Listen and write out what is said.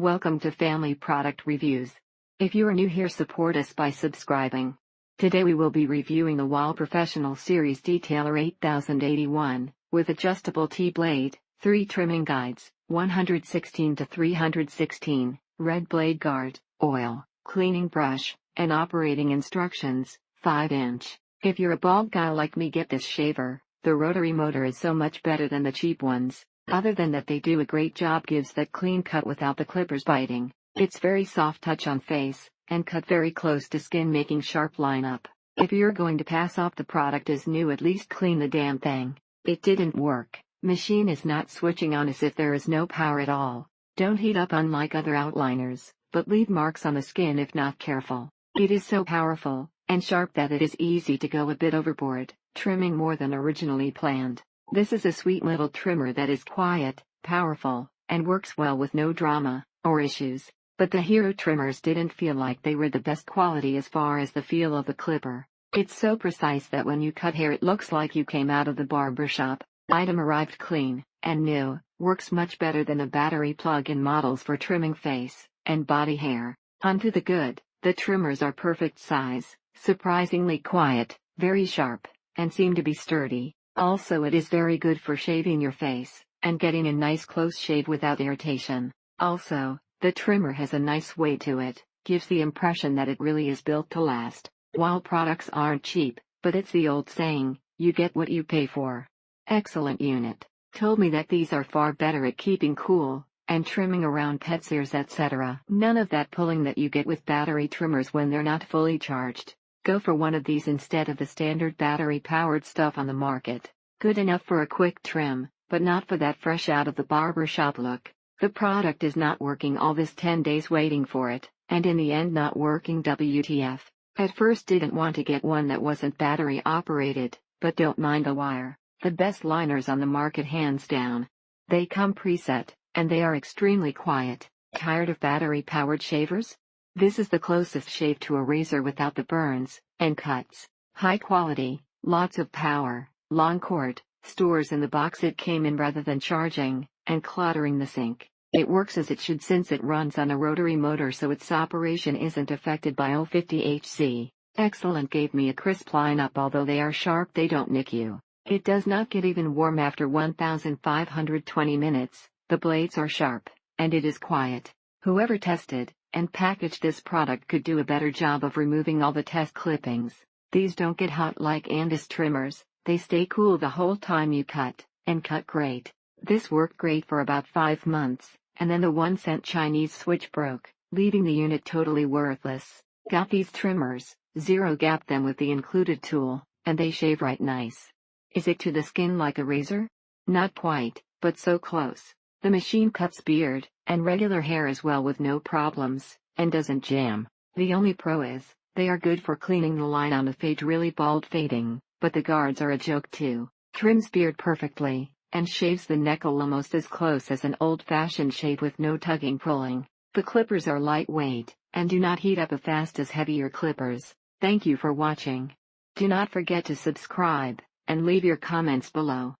Welcome to Family Product Reviews. If you are new here, support us by subscribing. Today we will be reviewing the Wahl Professional Series Detailer 8081, with adjustable T-blade, 3 trimming guides, 116 to 316, red blade guard, oil, cleaning brush, and operating instructions, 5-inch. If you're a bald guy like me, get this shaver. The rotary motor is so much better than the cheap ones. Other than that, they do a great job, gives that clean cut without the clippers biting. It's very soft touch on face, and cut very close to skin, making sharp line up. If you're going to pass off the product as new, at least clean the damn thing. It didn't work. Machine is not switching on as if there is no power at all. Don't heat up unlike other outliners, but leave marks on the skin if not careful. It is so powerful and sharp that it is easy to go a bit overboard, trimming more than originally planned. This is a sweet little trimmer that is quiet, powerful, and works well with no drama or issues. But the Hero trimmers didn't feel like they were the best quality as far as the feel of the clipper. It's so precise that when you cut hair it looks like you came out of the barber shop. Item arrived clean and new, works much better than the battery plug-in models for trimming face and body hair. Onto the good. The trimmers are perfect size, surprisingly quiet, very sharp, and seem to be sturdy. Also, it is very good for shaving your face and getting a nice close shave without irritation. Also, the trimmer has a nice weight to it, gives the impression that it really is built to last. Wahl products aren't cheap, but it's the old saying, you get what you pay for. Excellent unit. Told me that these are far better at keeping cool and trimming around pets' ears, etc. None of that pulling that you get with battery trimmers when they're not fully charged. Go for one of these instead of the standard battery-powered stuff on the market. Good enough for a quick trim, but not for that fresh out of the barber shop look. The product is not working, all this 10 days waiting for it, and in the end not working. WTF. At first didn't want to get one that wasn't battery operated, but don't mind the wire. The best liners on the market hands down. They come preset, and they are extremely quiet. Tired of battery-powered shavers? This is the closest shave to a razor without the burns and cuts. High quality, lots of power, long cord, stores in the box it came in rather than charging and cluttering the sink. It works as it should since it runs on a rotary motor, so its operation isn't affected by 050Hz. Excellent, gave me a crisp lineup. Although they are sharp, they don't nick you. It does not get even warm after 1520 minutes. The blades are sharp, and it is quiet. Whoever tested and packaged this product could do a better job of removing all the test clippings. These don't get hot like Andis trimmers. They stay cool the whole time you cut, and cut great. This worked great for about 5 months, and then the 1-cent Chinese switch broke, leaving the unit totally worthless. Got these trimmers, zero gap them with the included tool, and they shave right nice. Is it to the skin like a razor? Not quite, but so close. The machine cuts beard and regular hair as well with no problems, and doesn't jam. The only pro is, they are good for cleaning the line on a fade, really bald fading, but the guards are a joke too. Trims beard perfectly, and shaves the neck almost as close as an old-fashioned shave with no tugging pulling. The clippers are lightweight, and do not heat up as fast as heavier clippers. Thank you for watching. Do not forget to subscribe, and leave your comments below.